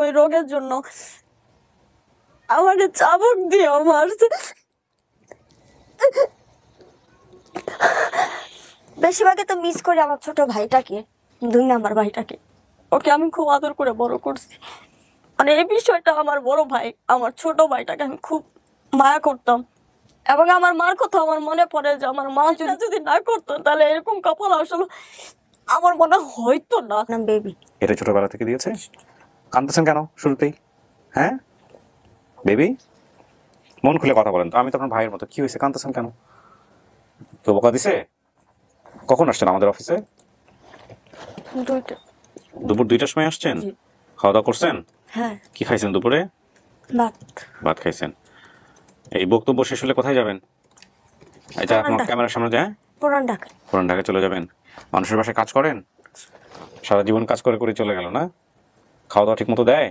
ওই রোগের জন্য আমাকে চাবুক দিয়ে মারছে। বেশিরভাগে তো মিস করি আমার ছোট ভাইটাকে, 2 নাম্বার ভাইটাকে। ওকে আমি খুব আদর করে বড় করছি। মানে এই বিষয়টা আমার বড় ভাই, আমার ছোট ভাইটাকে আমি খুব মায়া করতাম। এবং আমার মার কথা আমার মনে পড়ে যে আমার মা যদি না করতো তাহলে এরকম কপাল আসলে আমার মনে হয়তো না। বেবি এটা ছোটবেলা থেকে দিয়েছে? কাঁদতেছেন কেন শুরুতেই? হ্যাঁ বেবি, মন খুলে কথা বলেন তো। আমি তো আপনার ভাইয়ের মতো, কি হয়েছে, কাঁদতেছেন কেন? তো বোকা দিছে? কখন আসছেন আমাদের অফিসে? দুপুর 2টার সময় আসছেন? খাওয়া দাওয়া করছেন? হ্যাঁ। কি খাইছেন দুপুরে? ভাত খাইছেন। এই বক্তব্য শেষ হলে কোথায় যাবেন? এটা আপনার ক্যামেরার সামনে যায়? পুরান ঢাকা চলে যাবেন। মানুষের বাসায় কাজ করেন, সারা জীবন কাজ করে করে চলে গেল না? খাওয়া দাওয়া ঠিক মতো দেয়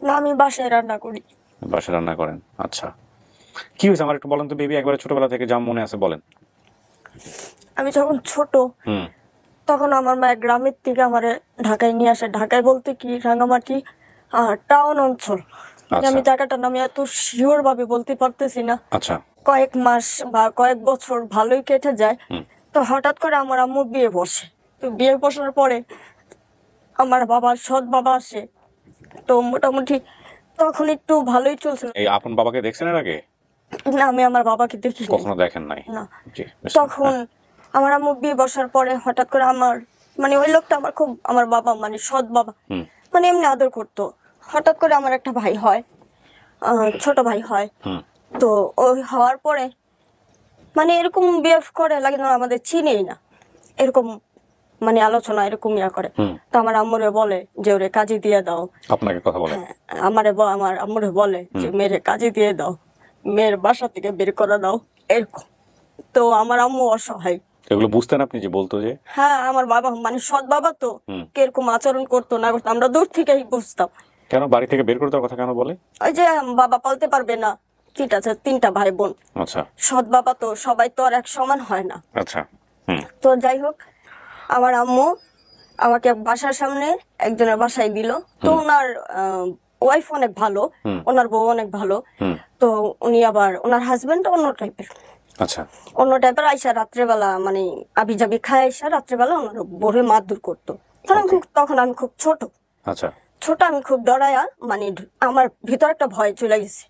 না? আমি বাসায় রান্না করি। বাসায় রান্না করেন, আচ্ছা। কি হয়েছে আমার একটু বলেন তো বেবি, একবারে ছোটবেলা থেকে যা মনে আছে বলেন। আমি যখন ছোট তখন আমার মা গ্রামের থেকে আমার ঢাকায় নিয়ে আসে। ঢাকায় বলতে কি রাঙামাটি টাউন অঞ্চল। আমি জায়গাটার নাম এত শিওর ভাবে বলতে পারতেছি না। আচ্ছা। কয়েক মাস বা কয়েক বছর ভালোই কেটে যায়। তো হঠাৎ করে আমার আম্মু বিয়ে বসে। তো বিয়ে বসার পরে আমার বাবার সৎ বাবা আসে। তো মোটামুটি তখন একটু ভালোই চলছে। এই আপন বাবাকে দেখছেন এর আগে? না, আমি আমার বাবাকে দেখি কখনো দেখেন নাই না। তখন আমার আম্মু বিয়ে বসার পরে হঠাৎ করে আমার মানে ওই লোকটা আমার খুব, আমার বাবা মানে সৎ বাবা মানে এমনি আদর করতো। হঠাৎ করে আমার একটা ভাই হয়, ছোট ভাই হয়। তো ওই হওয়ার পরে মানে এরকম বিহেভ করে লাগে না, আমাদের চিনেই না এরকম, মানে আলোচনা এরকম ইয়া করে। তো আমার আম্মুরে বলে যে ওরে কাজে দিয়ে দাও। আপনাকে কথা বলে? আমার আম্মুরে বলে যে মেয়েরে কাজে দিয়ে দাও, মেয়ের বাসা থেকে বের করে দাও, এরকম। তো আমার আম্মু অসহায়। এগুলো বুঝতেন আপনি যে বলতো যে? হ্যাঁ, আমার বাবা মানে সৎ বাবা তো কিরকম আচরণ করতো না করতো আমরা দূর থেকেই বুঝতাম। কেন বাড়ি থেকে বের করে দেওয়ার কথা কেন বলে? ওই যে বাবা পালতে পারবে না, ঠিক আছে, 3টা ভাই বোন। আচ্ছা। সৎ বাবা তো সবাই তো আর এক সমান হয় না। আচ্ছা। তো যাই হোক, আমার আম্মু আমাকে বাসার সামনে একজনের বাসায় দিল। তো ওনার ওয়াইফ অনেক ভালো, ওনার বউ অনেক ভালো। তো উনি আবার ওনার হাজবেন্ড অন্য টাইপের। আচ্ছা। অন্য টাইপের। আইসা রাত্রেবেলা মানে আবি জাবি খায়, আইসা রাত্রেবেলা ওনার বউরে মারধর করতো। তখন আমি খুব ছোট। আচ্ছা। ছোট, আমি খুব ডরায়া মানে আমার ভিতর একটা ভয় চলে গেছে।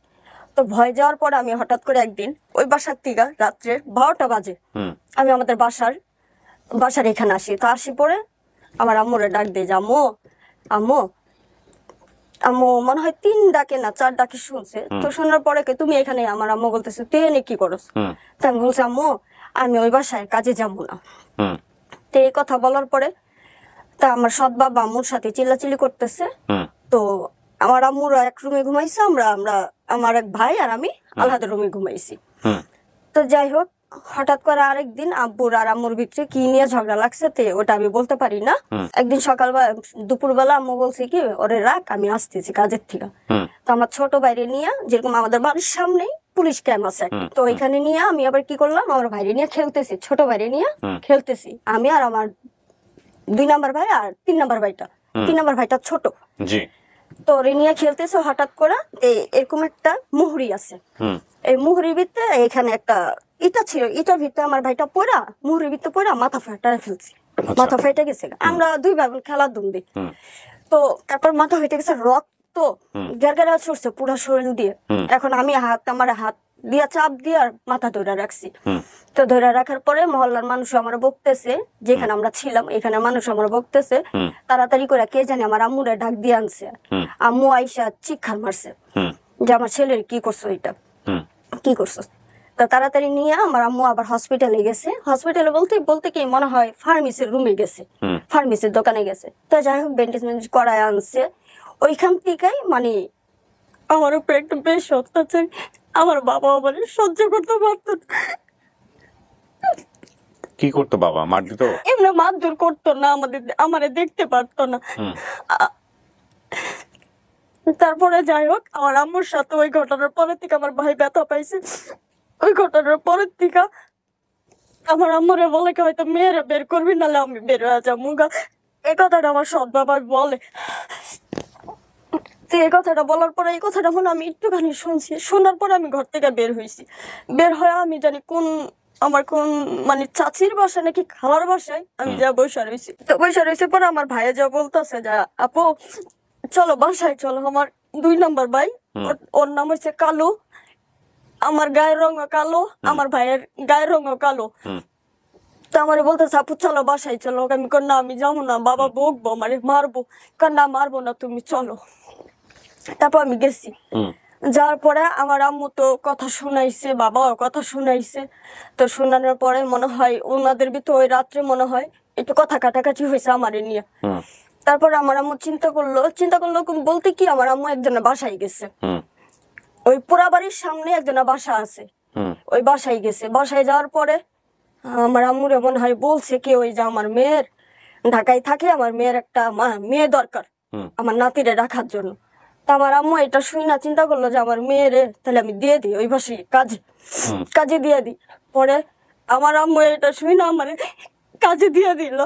তো ভয় যাওয়ার পর আমি হঠাৎ করে একদিন ওই বাসার থেকে রাত্রে 12টা বাজে আমি আমাদের বাসার এখানে আসি। তো আসি পরে আমার আম্মুরে ডাক দিয়ে যে আম্মু আম্মু আম্মু মনে হয় 3 ডাকে না 4 ডাকে শুনছে। তো শোনার পরে তুমি এখানে, আমার আম্মু বলতেছে তুই এনে কি করস? তো আমি বলছি আম্মু আমি ওই বাসায় কাজে যাবো না। তো এই কথা বলার পরে তা আমার সৎ বাবা আম্মুর সাথে চিল্লাচিল্লি করতেছে। তো আমার আম্মুরা এক রুমে ঘুমাইছে, আমরা আমার এক ভাই আর আমি আলাদা রুমে ঘুমাইছি। তো যাই হোক, হঠাৎ করে আরেকদিন আব্বুর আর আম্মুর ভিতরে কি নিয়ে ঝগড়া লাগছে ওটা আমি বলতে পারি না। একদিন সকালবেলা দুপুরবেলা আম্মু বলছে কি ওরে রাখ, আমি আসতেছি কাজের থেকে। তো আমার ছোট বাইরে নিয়ে, যেরকম আমাদের বাড়ির সামনেই পুলিশ ক্যাম্প আছে, তো এখানে নিয়ে আমি আবার কি করলাম, আমার বাইরে নিয়ে খেলতেছি, ছোট বাইরে নিয়ে খেলতেছি আমি আর আমার 2 নাম্বার ভাই আর 3 নাম্বার ভাইটা। 3 নাম্বার ভাইটা ছোট। তো ওরে নিয়ে খেলতেছে, হঠাৎ করে এরকম একটা মুহুরি আছে, এই মুহুরির ভিতরে এখানে একটা ইটা ছিল, ইটার ভিতরে আমার ভাইটা পড়া, মুহুরির ভিতরে পড়া মাথা ফাটা ফেলছে। মাথা ফেটে গেছে। আমরা 2 ভাই বোন খেলার দুমদি। তো তারপর মাথা ফেটে গেছে, রক্ত গেরগেরা ছড়ছে পুরো শরীর দিয়ে। এখন আমি আমার হাত দিয়া চাপ দিয়ে আর মাথা ধরে রাখছি। তো ধরে রাখার পরে মহল্লার মানুষ আমার বকতেছে, যেখানে আমরা ছিলাম এখানে মানুষ আমার বকতেছে, তাড়াতাড়ি করে কে জানি আমার আম্মুরে ডাক দিয়ে আনছে। আম্মু আইসা চিৎকার মারছে যে আমার ছেলের কি করছো, এটা কি করছো। তো তাড়াতাড়ি নিয়ে আমার আম্মু আবার হসপিটালে গেছে। হসপিটালে বলতে বলতে কি মনে হয় ফার্মেসির রুমে গেছে, ফার্মেসির দোকানে গেছে। তো যাই হোক ব্যান্ডেজ করায় আনছে। ওইখান থেকেই মানে আমার উপরে একটু বেশ অত্যাচার, আমার বাবা আবার সহ্য করতে পারতো না। কি করতো বাবা? মার দিত? এমনি মারধর করতো না, আমারে দেখতে পারতো না। তারপরে যাই হোক, আমার আম্মুর সাথে ওই ঘটনার পরের থেকে আমার ভাই ব্যথা পাইছে। ওই ঘটনার পরের থেকে আমার আম্মুরে বলে কি হয়তো মেয়েরা বের করবি, নাহলে আমি বের হয়ে যাবো। এই কথাটা আমার সৎ বাবা বলে। এই কথাটা বলার পরে এই কথাটা মনে আমি একটুখানি শুনছি, শোনার পরে আমি ঘর থেকে বের হয়েছি। বের হয়ে আমি জানি কোন মানে চাচির বাসা নাকি খালার বাসায় আমি যা বসে রয়েছি। তো বসে রয়েছে পরে আমার ভাইয়া যা বলতেছে যে আপু চলো বাসায় চলো। আমার 2 নম্বর ভাই, ওর নাম হচ্ছে কালু, আমার গায়ের রঙও কালো, আমার ভাইয়ের গায়ের রঙও কালো। তো আমার বলতেছে আপু চলো বাসায় চলো। আমি কই না আমি যাবো না, বাবা বকবো আমারে মারবো। না মারবো না, তুমি চলো। তারপর আমি গেছি। যাওয়ার পরে আমার আম্মু তো কথা শুনাইছে, বাবাও কথা শুনাইছে। তো শোনানোর পরে মনে হয় ওনাদের ভিতরে ওই রাত্রে মনে হয় একটু কথা কাটাকাটি হয়েছে আমারে নিয়ে। তারপর আমার আম্মু চিন্তা করলো বলতে কি আমার আম্মু একজনের বাসায় গেছে, ওই পোড়া বাড়ির সামনে একজনের বাসা আছে, ওই বাসায় গেছে। বাসায় যাওয়ার পরে আমার আম্মুরে মনে হয় বলছে কি ওই যে আমার মেয়ের ঢাকায় থাকে, আমার মেয়ের একটা মেয়ে দরকার আমার নাতিরে রাখার জন্য। তা আমার আম্মু এটা শুই না চিন্তা করলো যে আমার মেয়েরে তাহলে আমি দিয়ে দিই ওই বাসে কাজে দিয়ে দিই। পরে আমার আম্মু এটা শুই না আমার কাজে দিয়ে দিল,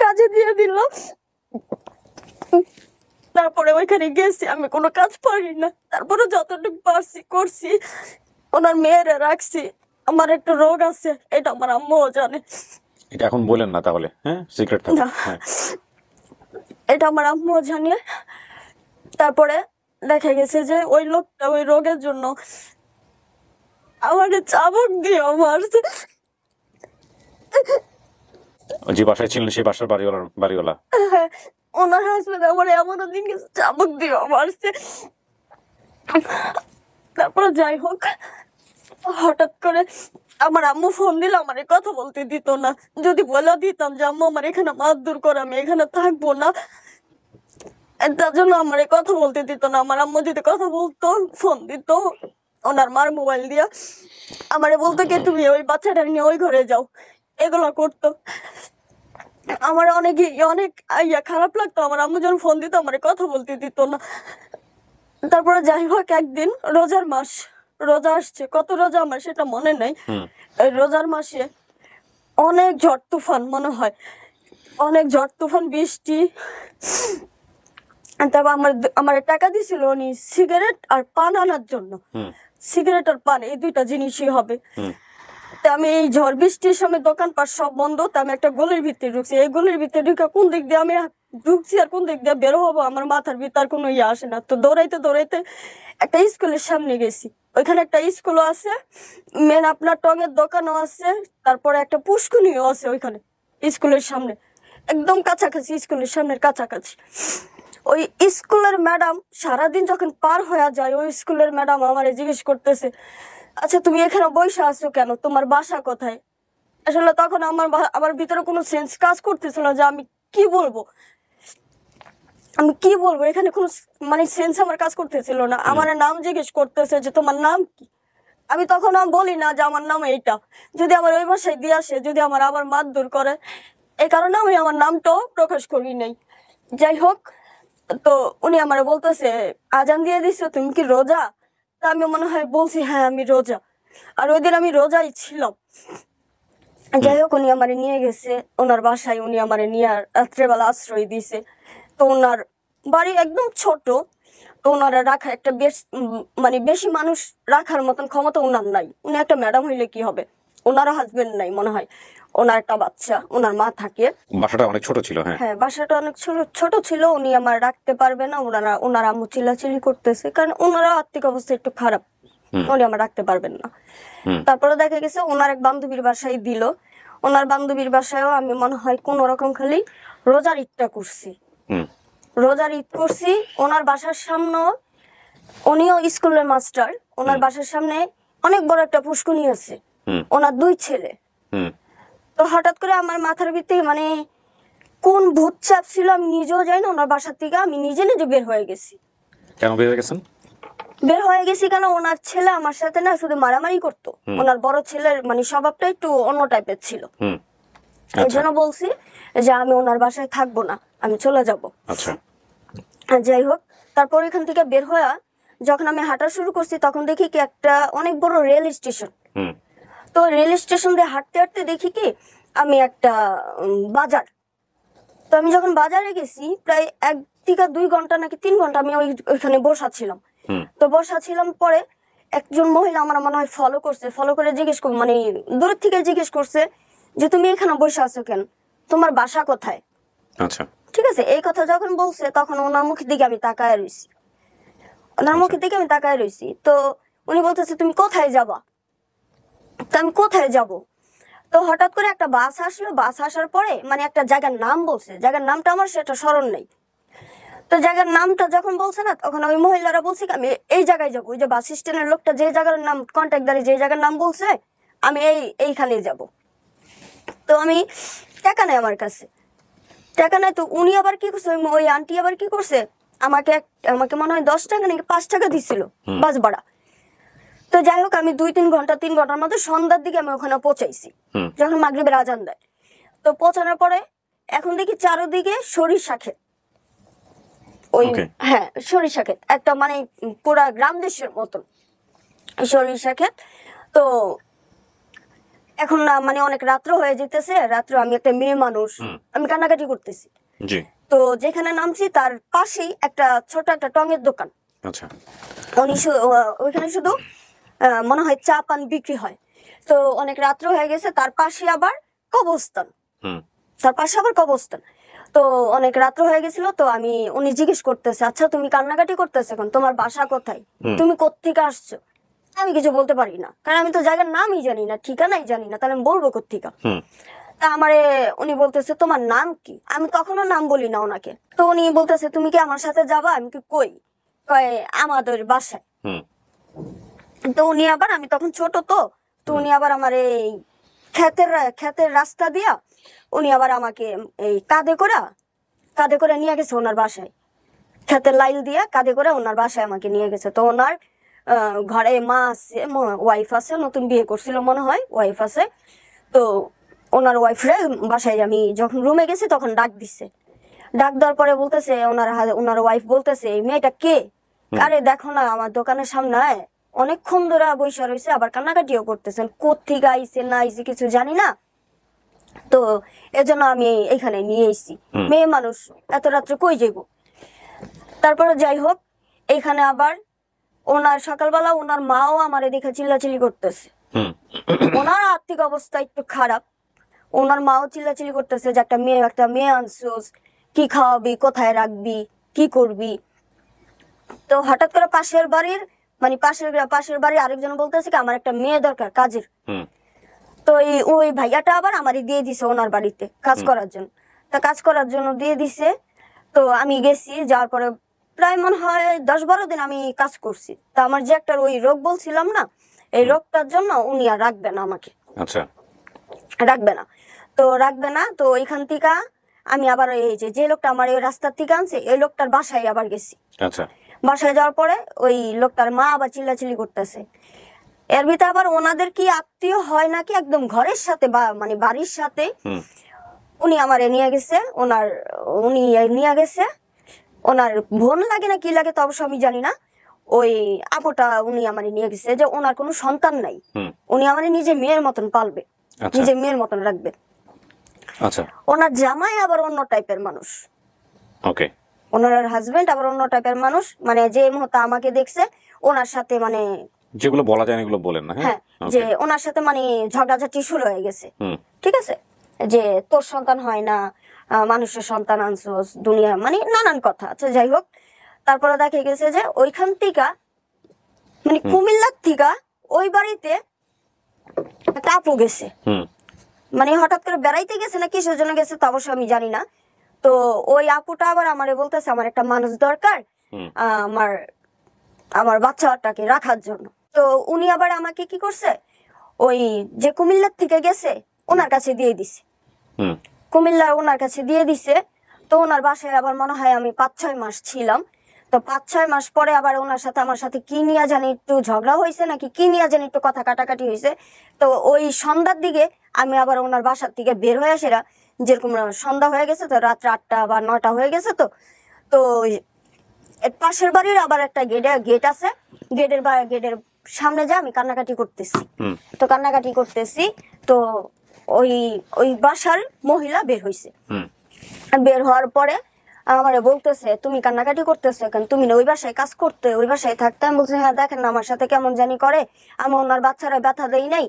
কাজে দিয়ে দিল। তারপরে ওইখানে গেছি, আমি কোনো কাজ পারি না, তারপরে যতটুকু পারছি করছি। ওনার মেয়েরা রাখছি। আমার একটা রোগ আছে, এটা আমার আম্মুও জানে। এটা এখন বলেন না তাহলে, হ্যাঁ সিক্রেট থাকবে। হ্যাঁ এটা আমার আম্মুও জানে। তারপরে দেখা গেছে যে ওই লোকটা ওই রোগের জন্য আমাকে চাবুক দিয়ে মারছে। যে বাসায় ছিলেন সেই বাসার বাড়িওয়ালা ওনার হাসবেন্ড আমার এমনও দিন গেছে চাবুক দিয়ে মারছে। তারপরে যাই হোক, হঠাৎ করে আমার আম্মু ফোন দিল, আমার কথা বলতে দিত না। যদি বলে দিতাম যে আম্মু আমার এখানে মারধর করে আমি এখানে থাকবো না, তার জন্য আমার কথা বলতে দিত না। আমার আম্মু যদি কথা বলতো ফোন দিত ওনার মার মোবাইল দিয়া, আমারে বলতো কি তুমি ওই বাচ্চাটা নিয়ে ওই ঘরে যাও, এগুলো করতো। আমার অনেক খারাপ লাগতো আমার আম্মু যখন ফোন দিত আমার কথা বলতে দিত না। তারপরে যাই হোক একদিন রোজার মাস, রোজা আসছে, কত রোজা আমার সেটা মনে নাই। রোজার মাসে অনেক ঝড় তুফান, মনে হয় অনেক ঝড় তুফান বৃষ্টি। তারপর আমার টাকা দিছিল উনি সিগারেট আর পান আনার জন্য। সিগারেট আর পান এই 2টা জিনিসই হবে। তা আমি এই ঝড় বৃষ্টির সময় দোকানপাট সব বন্ধ, তা আমি একটা গলির ভিতরে ঢুকছি। এই গলির ভিতরে ঢুকে কোন দিক দিয়ে আমি ঢুকছি আর কোন দিক দিয়ে বেরো হবো আমার মাথার ভিতর কোনো আসে না। তো দৌড়াইতে দৌড়াইতে একটা স্কুলের সামনে গেছি। ওইখানে একটা স্কুলও আছে, মেন আপনার টঙের দোকানও আছে, তারপরে একটা পুষ্কুনিও আছে ওইখানে স্কুলের সামনে, একদম কাছাকাছি, স্কুলের সামনের কাছাকাছি। ওই স্কুলের ম্যাডাম সারাদিন যখন পার হয়ে যায়, ওই স্কুলের ম্যাডাম আমারে জিজ্ঞেস করতেছে আচ্ছা তুমি এখানে বসে আছো কেন, তোমার বাসা কোথায়? আসলে তখন আমার ভিতরে কোনো সেন্স কাজ করতেছিল যে আমি কি বলবো, এখানে কোনো মানে সেন্স আমার কাজ করতেছিল না। আমার নাম জিজ্ঞেস করতেছে যে তোমার নাম কি। আমি তখন বলি না যে আমার নাম এইটা, যদি আমার ওই বাসায় দিয়ে আসে, যদি আমার আবার মারধর করে, এই কারণে আমি আমার নামটাও প্রকাশ করি নাই। যাই হোক, তো উনি আমার বলতেছে আজান দিয়ে দিছো, তুমি কি রোজা? তা আমি মনে হয় বলছি হ্যাঁ আমি রোজা, আর ওই দিন আমি রোজাই ছিলাম। যাই হোক, উনি আমারে নিয়ে গেছে ওনার বাসায়, উনি আমারে নিয়ে রাত্রেবেলা আশ্রয় দিছে। তো ওনার বাড়ি একদম ছোট, তো ওনারা রাখা একটা মানে বেশি মানুষ রাখার মতন ক্ষমতা ওনার নাই। উনি একটা ম্যাডাম হইলে কি হবে, ওনারও হাজবেন্ড নাই মনে হয়, ওনার একটা বাচ্চা, ওনার মা থাকে। বাসাটা অনেক ছোট ছিল। হ্যাঁ বাসাটা অনেক ছোট ছিল। উনি আমার রাখতে পারবে না, ওনারা আম্মু চিল্লাচিল্লি করতেছে, কারণ ওনারা আর্থিক অবস্থা একটু খারাপ, উনি আমার রাখতে পারবেন না। তারপরে দেখা গেছে ওনার এক বান্ধবীর বাসায় দিল। ওনার বান্ধবীর বাসায়ও আমি মনে হয় কোন রকম খালি রোজার ঈদটা করছি, ওনার বাসার সামনে, উনিও স্কুলের মাস্টার, ওনার বাসার সামনে অনেক বড় একটা পুষ্কুনি আছে, ওনার 2 ছেলে। তো হঠাৎ করে আমার মাথার ভিতরে মানে কোন ভূত চাপ ছিল আমি নিজেও জানি না, ওনার বাসার থেকে আমি নিজে বের হয়ে গেছি। কেন বের হয়ে গেছেন? বের হয়ে গেছি কেন, ওনার ছেলে আমার সাথে না শুধু মারামারি করতো। ওনার বড় ছেলের মানে স্বভাবটা একটু অন্য টাইপের ছিল। এই জন্য বলছি যে আমি ওনার বাসায় থাকবো না, আমি চলে যাব। আচ্ছা, যাই হোক, তারপর এখান থেকে বের হয়ে যখন আমি হাঁটা শুরু করছি, তখন দেখি কি একটা অনেক বড় রেল স্টেশন। তো রেল স্টেশন দিয়ে হাঁটতে হাঁটতে দেখি কি আমি একটা বাজার, তো আমি যখন বাজারে গেছি প্রায় 1 থেকে 2 ঘন্টা নাকি 3 ঘন্টা আমি ওইখানে বসা ছিলাম। তো বসা ছিলাম, পরে একজন মহিলা আমার মনে হয় ফলো করে জিজ্ঞেস কর, মানে দূর থেকে জিজ্ঞেস করছে যে তুমি এখানে বসে আছো কেন, তোমার বাসা কোথায়? আচ্ছা, ঠিক আছে, এই কথা যখন বলছে তখন ওনার মুখের দিকে আমি তাকায় রয়েছি। তো উনি বলতেছে তুমি কোথায় যাবা? তো আমি কোথায় যাব? তো হঠাৎ করে একটা বাস আসলো, বাস আসার পরে মানে একটা জায়গার নাম বলছে, জায়গার নামটা আমার সেটা স্মরণ নেই। তো জায়গার নামটা যখন বলছে না, তখন ওই মহিলারা বলছে আমি এই জায়গায় যাবো, ওই যে বাস স্ট্যান্ডের লোকটা যে জায়গার নাম কন্ট্রাক্টদারি যে জায়গার নাম বলছে আমি এইখানে যাব। তো আমি টাকা নেই আমার কাছে, টাকা নেই। তো উনি আবার কি করছে, ওই আন্টি আবার কি করছে, আমাকে মনে হয় 10 টাকা নাকি 5 টাকা দিছিল বাস ভাড়া। তো যাই হোক, আমি 3 ঘন্টার মধ্যে সন্ধ্যার দিকে আমি ওখানে পৌঁছাইছি, যখন মাগরিবের আজান দেয়। তো পৌঁছানোর পরে এখন দেখি চারোদিকে সরিষা ক্ষেত, ওই হ্যাঁ সরিষা ক্ষেত, একটা মানে পুরা গ্রাম দেশের মতন সরিষা ক্ষেত। তো এখন না মানে অনেক রাত্র হয়ে যেতেছে, রাত্রে আমি একটা মেয়ে মানুষ, আমি কান্নাকাটি করতেছি। তো যেখানে নামছি তার পাশেই একটা ছোট একটা টঙের দোকান। আচ্ছা, উনি ওইখানে শুধু মনে হয় চা পান বিক্রি হয়। তো অনেক রাত্র হয়ে গেছে, তার পাশে আবার কবরস্থান। তো অনেক রাত্র হয়ে গেছিল। তো উনি জিজ্ঞেস করতেছে, আচ্ছা তুমি কান্নাকাটি করতেছো এখন, তোমার বাসা কোথায়, তুমি কোত্থেকে আসছো? আমি কিছু বলতে পারি না, কারণ আমি তো জায়গার নামই জানি না, ঠিকানাই জানি না, তাহলে আমি বলবো কোত্থেকে? তা উনি বলতেছে তোমার নাম কি? আমি তখনও নাম বলি না ওনাকে। তো উনি বলতেছে তুমি কি আমার সাথে যাবা? আমি কি কই? কয় আমাদের বাসায়। তো উনি আবার, আমি তখন ছোট, তো উনি আবার আমার এই ক্ষেতের রাস্তা দিয়া উনি আবার আমাকে এই কাঁধে করে নিয়ে গেছে ওনার বাসায়, ক্ষেতের লাইন দিয়া কাঁধে করে ওনার বাসায় আমাকে নিয়ে গেছে। তো ওনার ঘরে মা আছে, ওয়াইফ আছে, নতুন বিয়ে করছিল মনে হয়, ওয়াইফ আছে। তো ওনার ওয়াইফরে বাসায় আমি যখন রুমে গেছি তখন ডাক দেওয়ার পরে বলতেছে ওনার ওয়াইফ বলতেছে এই মেয়েটা কে? আরে দেখো না, আমার দোকানের সামনে অনেকক্ষণ ধরে বৈশা রয়েছে, আবার কান্নাকাটিও করতেছেন, কোত্থেকে আইছে না আইছে কিছু জানি না, তো এজন্য আমি এখানে নিয়ে এসেছি। মেয়ে মানুষ এত রাত্রে কই যাইব? তারপরে যাই হোক, এখানে আবার ওনার সকালবেলা ওনার মাও আমারে দেখে চিল্লাচিল্লি করতেছে। ওনার আর্থিক অবস্থা একটু খারাপ, ওনার মাও চিল্লাচিল্লি করতেছে যে একটা মেয়ে আনছোস, কি খাওয়াবি, কোথায় রাখবি, কি করবি? তো হঠাৎ করে পাশের বাড়ির আরেকজন বলতেছে কি আমার একটা মেয়ে দরকার কাজের। তো ওই ভাইয়াটা আবার আমারই দিয়ে দিছে ওনার বাড়িতে কাজ করার জন্য। তা কাজ করার জন্য দিয়ে দিছে। তো আমি গেছি, যাওয়ার পরে প্রায় মনে হয় 10-12 দিন আমি কাজ করছি। তা আমার যে একটা ওই রোগ বলছিলাম না, এই রোগটার জন্য উনি আর রাখবে না আমাকে। আচ্ছা, রাখবে না। তো এখান থেকে আমি আবার এই যে লোকটা আমার এই রাস্তার থেকে আনছে, এই লোকটার বাসায় আবার গেছি। আচ্ছা, বাসায় যাওয়ার পরে ওই লোকটার মা আবার চিল্লাচিল্লি করতেছে। এর ভিতরে আবার ওনাদের কি আত্মীয় হয় নাকি একদম ঘরের সাথে বা মানে বাড়ির সাথে উনি আমারে নিয়ে গেছে, ওনার বোন লাগে না কি লাগে তো অবশ্য আমি জানি না। ওই আপুটা উনি আমারে নিয়ে গেছে যে ওনার কোনো সন্তান নাই, উনি আমারে নিজে মেয়ের মতন পালবে, নিজে মেয়ের মতন রাখবে। আচ্ছা, ওনার জামাই আবার অন্য টাইপের মানুষ, ওকে, ওনার হাজবেন্ড আবার অন্য টাইপের মানুষ, মানে যে মুহূর্তে আমাকে দেখছে ওনার সাথে মানে যেগুলো বলা যায় এগুলো বলেন না। হ্যাঁ, যে ওনার সাথে মানে ঝগড়াঝাটি শুরু হয়ে গেছে। ঠিক আছে, যে তোর সন্তান হয় না, মানুষের সন্তান আনছোস, দুনিয়া মানে নানান কথা। আচ্ছা যাই হোক, তারপরে দেখা গেছে যে ওইখান থেকে মানে কুমিল্লার থেকে ওই বাড়িতে একটা আপু গেছে, মানে হঠাৎ করে বেড়াইতে গেছে না কিসের জন্য গেছে তো অবশ্য আমি জানি না। তো ওই আপুটা আবার আমারে বলতেছে আমার একটা মানুষ দরকার আমার বাচ্চাটাকে রাখার জন্য। তো উনি আবার আমাকে কি করছে, ওই যে কুমিল্লার থেকে গেছে ওনার কাছে দিয়ে দিছে, ওনার কাছে দিয়ে দিছে। তো ওনার বাসায় আবার মনে হয় আমি 5-6 মাস ছিলাম। তো 5-6 মাস পরে আবার ওনার সাথে আমার সাথে কি নিয়ে জানি একটু ঝগড়া হয়েছে নাকি কি নিয়ে জানি একটু কথা কাটাকাটি হয়েছে। তো ওই সন্ধ্যার দিকে আমি আবার ওনার বাসার থেকে বের হয়ে আসেরা, যেরকম সন্ধ্যা হয়ে গেছে তো রাত্রে 8টা বা 9টা হয়ে গেছে। তো পাশের বাড়ির আবার একটা গেট আছে, গেটের সামনে যা আমি কান্নাকাটি করতেছি। তো ওই বাসার মহিলা বের হইছে, বের হওয়ার পরে আমারে বলতেছে তুমি কান্নাকাটি করতেছো কেন, তুমি না ওই বাসায় কাজ করতে, ওই বাসায় থাকতে। আমি বলছি হ্যাঁ দেখেন না আমার সাথে কেমন জানি করে, আমি ওনার বাচ্চারা ব্যথা দেই নাই।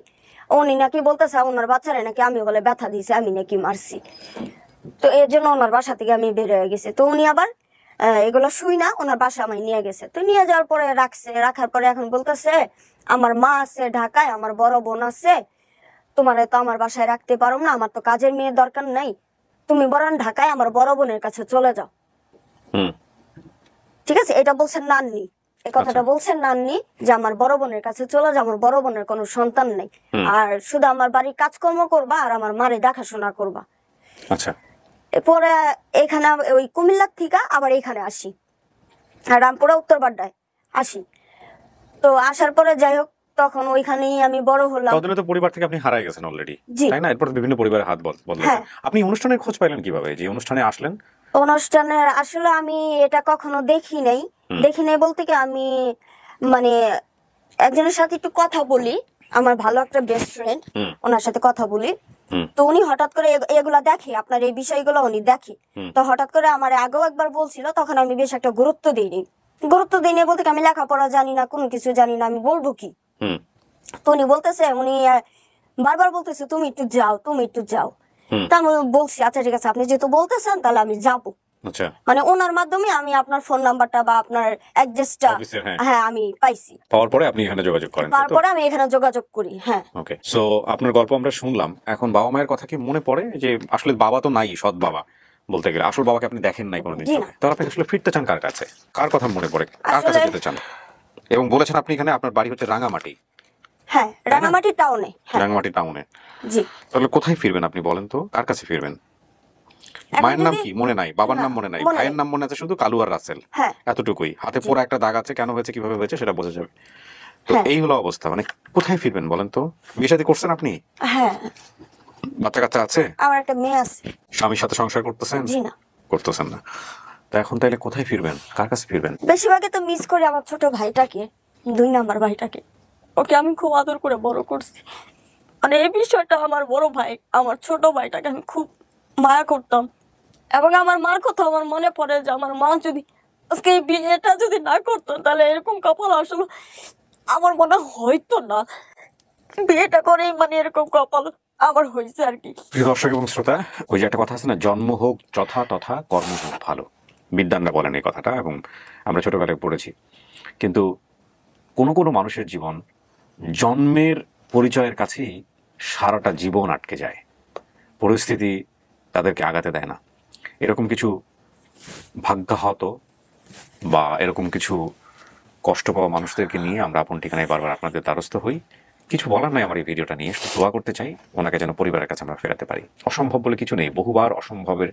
উনি নাকি বলতেছে ওনার বাচ্চারা নাকি আমি বলে ব্যথা দিয়েছি, আমি নাকি মারছি। তো এর জন্য ওনার বাসা থেকে আমি বের হয়ে গেছি। তো উনি আবার এগুলো শুই না ওনার বাসা আমায় নিয়ে গেছে। তো নিয়ে যাওয়ার পরে রাখছে, রাখার পরে এখন বলতেছে আমার মা আছে ঢাকায়, আমার বড় বোন আছে, তোমার তো আমার বাসায় রাখতে পারো না, আমার তো কাজের মেয়ের দরকার নাই, তুমি বরং ঢাকায় আমার বড় বোনের কাছে চলে যাও। হুম। ঠিক আছে, এটা বলছেন নান্নি, এই কথাটা বলছেন নান্নি যে আমার বড় বোনের কাছে চলে যাও, আমার বড় বোনের কোনো সন্তান নেই, আর শুধু আমার বাড়ির কাজকর্ম করবা আর আমার মারে দেখাশোনা করবা। আচ্ছা। এরপরে এখানে ওই কুমিল্লার থেকে আবার এখানে আসি, আর রামপুরা উত্তরপাড্ডায় আসি। তো আসার পরে যাই হোক তখন ওইখানেই আমি বড় হলাম। ততদিনে তো পরিবার থেকে আপনি হারাই গেছেন অলরেডি, জি। তাই না? এরপর তো বিভিন্ন পরিবারের হাত বদলেছে। হ্যাঁ। আপনি অনুষ্ঠানের খোঁজ পাইলেন কিভাবে, যে অনুষ্ঠানে আসলেন? অনুষ্ঠানের আসলে আমি এটা কখনো দেখি নাই বলতে কি আমি মানে একজনের সাথে একটু কথা বলি, আমার ভালো একটা বেস্ট ফ্রেন্ড, ওনার সাথে কথা বলি। তো উনি হঠাৎ করে এগুলা দেখে, আপনার এই বিষয়গুলো উনি দেখে। তো হঠাৎ করে আমার আগেও একবার বলছিল, তখন আমি বেশ একটা গুরুত্ব দিইনি বলতে কি আমি লেখাপড়া জানি না, কোনো কিছু জানি না, আমি বলবো কি। তো উনি বলতেছে, উনি বারবার বলতেছে তুমি একটু যাও, তুমি একটু যাও। তা আমি বলছি আচ্ছা ঠিক আছে, আপনি যেহেতু বলতেছেন তাহলে আমি যাবো। আচ্ছা। মানে ওনার মাধ্যমে আমি আপনার ফোন নাম্বারটা বা আপনার অ্যাড্রেসটা হ্যাঁ আমি পাইছি। পাওয়ার পরে আপনি এখানে যোগাযোগ করেন, তারপরে আমি এখানে যোগাযোগ করি। হ্যাঁ। ওকে। সো আপনার গল্প আমরা শুনলাম। এখন বাবা মায়ের কথা কি মনে পড়ে যে আসলে বাবা তো নাই, সৎ বাবা বলতে গেলে আসল বাবাকে আপনি দেখেন নাই কোনোদিন? তাহলে আপনি আসলে ফিরতে চান কার কাছে, কার কথা মনে পড়ে, কার কাছে যেতে চান? এবং বলেছেন আপনি এখানে আপনার বাড়ি হচ্ছে রাঙামাটি। হ্যাঁ, রাঙামাটি টাউনে। রাঙামাটি টাউনে। জি। তাহলে কোথায় ফিরবেন আপনি বলেন তো, কার কাছে ফিরবেন? মায়ের নাম কি মনে নাই, বাবার নাম মনে নাই, ভাইয়ের নাম মনে আছে শুধু কালু আর রাসেল, এতটুকুই। হাতে পোড়া একটা দাগ আছে, কেন হয়েছে কিভাবে হয়েছে সেটা বোঝা যাবে। তো এই হলো অবস্থা, মানে কোথায় ফিরবেন বলেন তো? বিয়ে শাদী করছেন আপনি? হ্যাঁ। বাচ্চা কাচ্চা আছে? আমার একটা মেয়ে আছে। স্বামীর সাথে সংসার করতেছেন? জি না, করতেছেন না। তো এখন তাইলে কোথায় ফিরবেন, কার কাছে ফিরবেন? বেশিরভাগই তো মিস করি আমার ছোট ভাইটাকে, 2 নাম্বার ভাইটাকে। ওকে আমি খুব আদর করে বড় করছি। মানে এই বিষয়টা আমার বড় ভাই, আমার ছোট ভাইটাকে আমি খুব মায়া করতাম। এবং আমার মার কথা আমার মনে পড়ে যে আমার মা যদি আজকে এই বিয়েটা যদি না করতো তাহলে এরকম কপাল আসলে আমার মনে হয়তো না। বিয়েটা করে মানে এরকম কপাল আমার হয়েছে আর কি। প্রিয় দর্শক এবং শ্রোতা, ওই যে একটা কথা আছে না, জন্ম হোক যথা তথা কর্ম হোক ভালো, বিদ্বানরা বলেন এই কথাটা, এবং আমরা ছোটবেলায় পড়েছি। কিন্তু কোনো কোনো মানুষের জীবন জন্মের পরিচয়ের কাছেই সারাটা জীবন আটকে যায়, পরিস্থিতি তাদেরকে আগাতে দেয় না। এরকম কিছু ভাগ্যাহত বা এরকম কিছু কষ্ট পাওয়া মানুষদেরকে নিয়ে আমরা আপন ঠিকানায় বারবার আপনাদের দ্বারস্থ হই। কিছু বলার নাই আমার এই ভিডিওটা নিয়ে, শুধু দোয়া করতে চাই ওনাকে যেন পরিবারের কাছে আমরা ফেরাতে পারি। অসম্ভব বলে কিছু নেই, বহুবার অসম্ভবের